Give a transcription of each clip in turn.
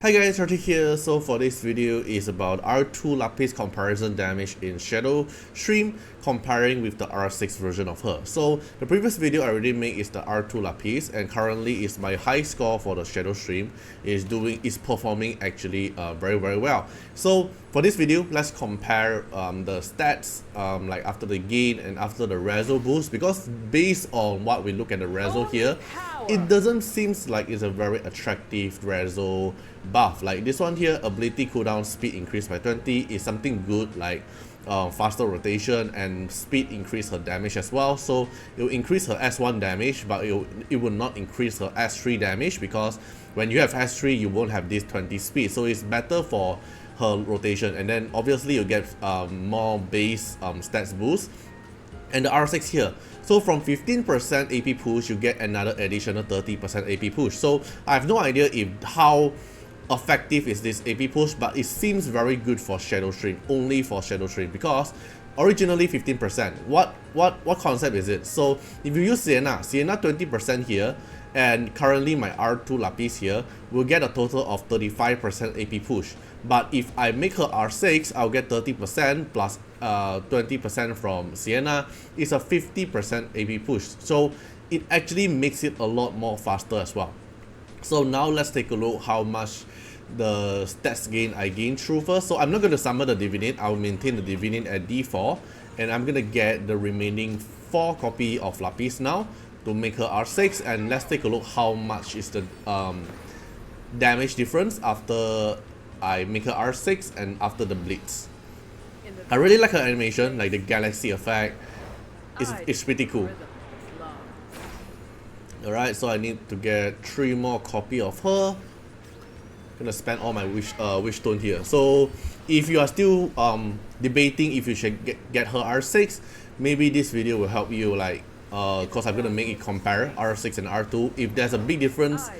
Hi guys, Artiar here. So for this video is about R2 Lapis comparison damage in Shadow Stream comparing with the R6 version of her. So the previous video I already made is the R2 Lapis, and currently is my high score for the Shadow Stream is performing actually very well. So for this video, let's compare the stats like after the gain and after the reso boost, because based on what we look at the reso here, it doesn't seem like it's a very attractive reso buff. Like this one here, ability cooldown speed increased by 20 is something good, like faster rotation and speed increase her damage as well. So it will increase her S1 damage, but it will not increase her S3 damage, because when you have S3 you won't have this 20 speed, so it's better for her rotation. And then obviously you get more base stats boost. And the R6 here, so from 15% AP push you get another additional 30% AP push. So I have no idea if how effective is this AP push, but it seems very good for Shadow Stream, only for Shadow Stream, because originally 15%. What concept is it? So if you use Sienna 20% here, and currently my R2 Lapis here will get a total of 35% AP push. But if I make her R6, I'll get 30% plus 20% from Sienna. It's a 50% AP push. So it actually makes it a lot more faster as well. So now let's take a look how much the stats gain I gain through first. So I'm not going to summon the Divinate, I'll maintain the Divinate at D4, and I'm going to get the remaining 4 copy of Lapis now to make her R6. And let's take a look how much is the damage difference after I make her R6 and after the Blitz. I really like her animation, like the galaxy effect. It's pretty cool. Alright, so I need to get 3 more copy of her. Gonna spend all my wish stone here. So if you are still debating if you should get her R6, maybe this video will help you, like cause I'm gonna make it compare R6 and R2. If there's a big difference,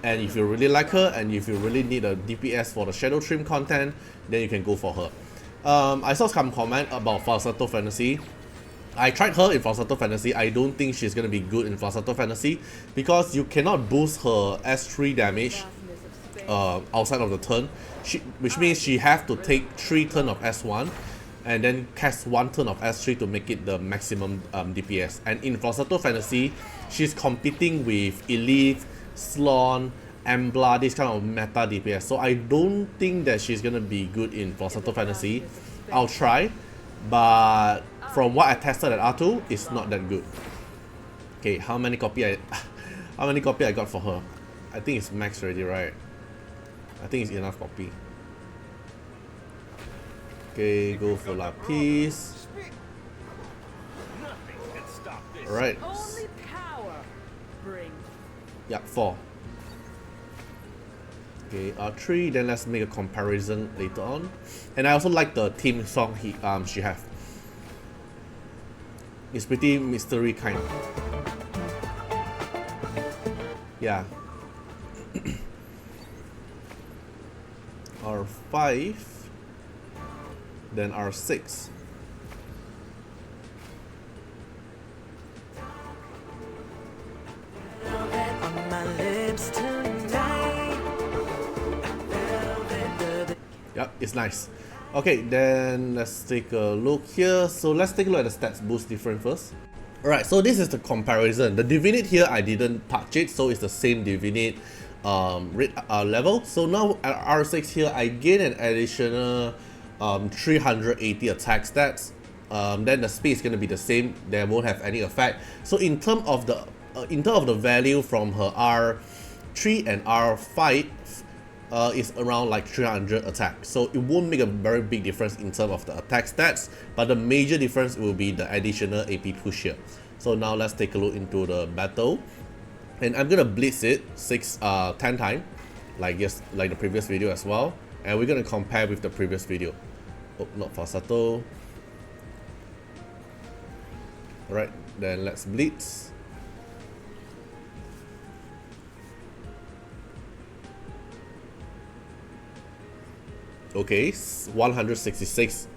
and if you really like her, and if you really need a DPS for the Shadow Stream content, then you can go for her. I saw some comment about Falsetto Fantasy. I tried her in Falsetto Fantasy. I don't think she's gonna be good in Falsetto Fantasy, because you cannot boost her S3 damage outside of the turn, which means she have to take 3 turns of S1 and then cast 1 turn of S3 to make it the maximum DPS. And in Falsetto Fantasy, she's competing with Elite, Slon, Embla, this kind of meta DPS. So I don't think that she's gonna be good in Falsetto Fantasy. I'll try, but from what I tested at R2, it's not that good. Okay, how many copy I got for her? I think it's max already, right? I think it's enough copy. Okay, go for Lapis. Alright. Yeah, 4. Okay, R3, then let's make a comparison later on. And I also like the theme song she have. It's pretty mystery kind. Yeah. R5, then R6. Yep, it's nice. Okay, then let's take a look here. So let's take a look at the stats boost difference first. Alright, so this is the comparison. The Divinate here, I didn't touch it, so it's the same Divinate level. So now at R6 here, I gain an additional 380 attack stats. Then the speed is going to be the same. There won't have any effect. So in terms of the value from her R3 and R5, is around like 300 attack. So it won't make a very big difference in terms of the attack stats, but the major difference will be the additional AP push here. So now let's take a look into the battle. And I'm gonna blitz it 10 times, like the previous video as well. And we're gonna compare with the previous video. Oh, not Falsetto. Alright, then let's blitz. Okay, 166.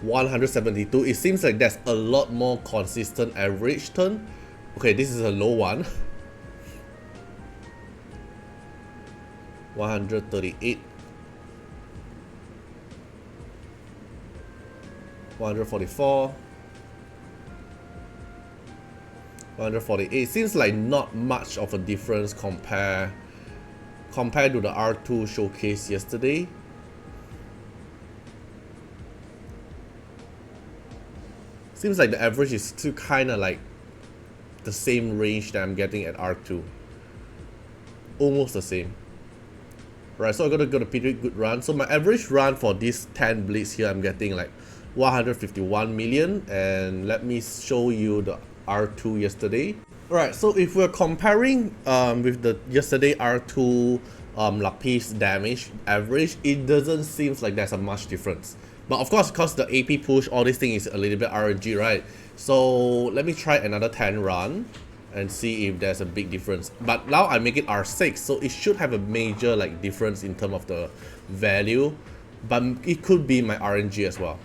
172. It seems like that's a lot more consistent average turn. Okay, this is a low one. 138, 144, 148. Seems like not much of a difference compared to the R2 showcase yesterday. Seems like the average is still kind of like the same range that I'm getting at R2. Almost the same. Right, so I got a pretty good run. So my average run for these 10 blades here, I'm getting like 151 million. And let me show you the R2 yesterday. Alright, so if we're comparing with the yesterday R2 LAPIS damage average, it doesn't seem like there's a much difference. But of course, because the AP push, all this thing is a little bit RNG, right? So let me try another 10 run and see if there's a big difference. But now I make it R6, so it should have a major like difference in terms of the value, but it could be my RNG as well.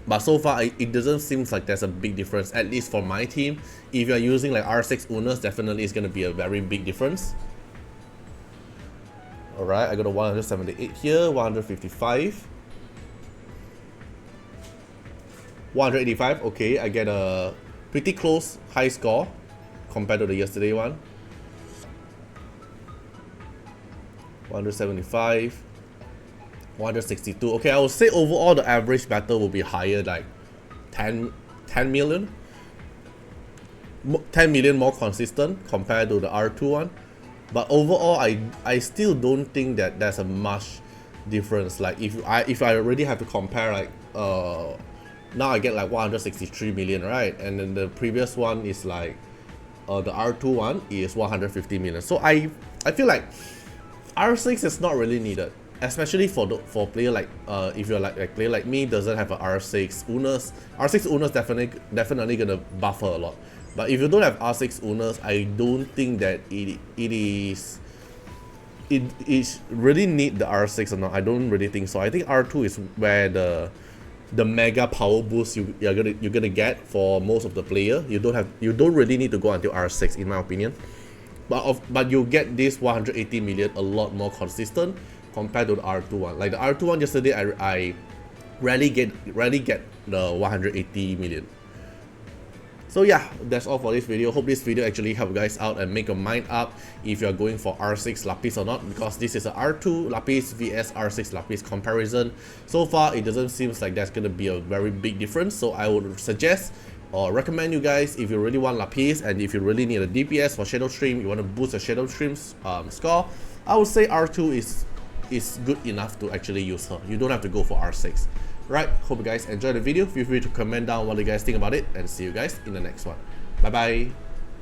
But so far it doesn't seem like there's a big difference, at least for my team. If you're using like R6 Unas, definitely it's going to be a very big difference. Alright, I got a 178 here, 155, 185. Okay, I get a pretty close high score compared to the yesterday one. 175, 162. Okay, I would say overall the average battle will be higher, like 10 million. 10 million more consistent compared to the R2 one. But overall, I still don't think that there's a much difference. Like if I already have to compare, like now I get like 163 million, right? And then the previous one is like the R2 one is 150 million. So I feel like R6 is not really needed, especially for player like if you're like a player like me doesn't have a R6 Unas. R6 Unas definitely gonna buffer a lot. But if you don't have R6 Unas, I don't think that it really need the R6 or not. I don't really think so. I think R2 is where the mega power boost you're gonna get for most of the player. You don't really need to go until R6 in my opinion. But you get this 180 million a lot more consistent compared to the R2 one. Like the R2 one yesterday, I rarely get the 180 million. So yeah, that's all for this video. Hope this video actually helped you guys out and make your mind up if you're going for R6 LAPIS or not, because this is a R2 LAPIS vs R6 LAPIS comparison. So far, it doesn't seem like there's gonna be a very big difference. So I would suggest or recommend you guys, if you really want LAPIS and if you really need a DPS for Shadow Stream, you want to boost your Shadow Stream's score, I would say R2 is good enough to actually use her. You don't have to go for R6. Right, hope you guys enjoyed the video. Feel free to comment down what you guys think about it, and see you guys in the next one. Bye bye.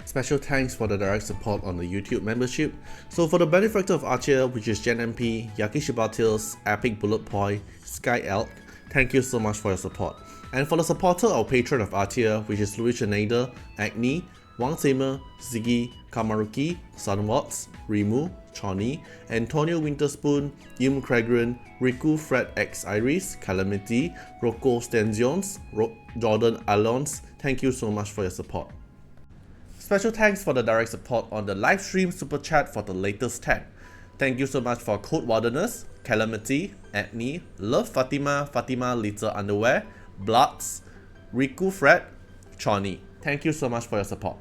Special thanks for the direct support on the YouTube membership. So for the benefactor of Artiar, which is Gen MP, Yakishiba Epic Bullet Point, Sky Elk, thank you so much for your support. And for the supporter or patron of Artiar, which is Louis Schneider, Agni, Wang Seimer, Ziggy, Kamaruki, Sunwatts, Rimu, Choni, Antonio Winterspoon, Yum Cragren, Riku Fred X Iris, Calamity, Rocco Stenzions, Jordan Alons, thank you so much for your support. Special thanks for the direct support on the live stream super chat for the latest tag. Thank you so much for Code Wardeners, Calamity, Agni, Love Fatima, Fatima Little Underwear, Bloods, Riku Fred, Choni. Thank you so much for your support.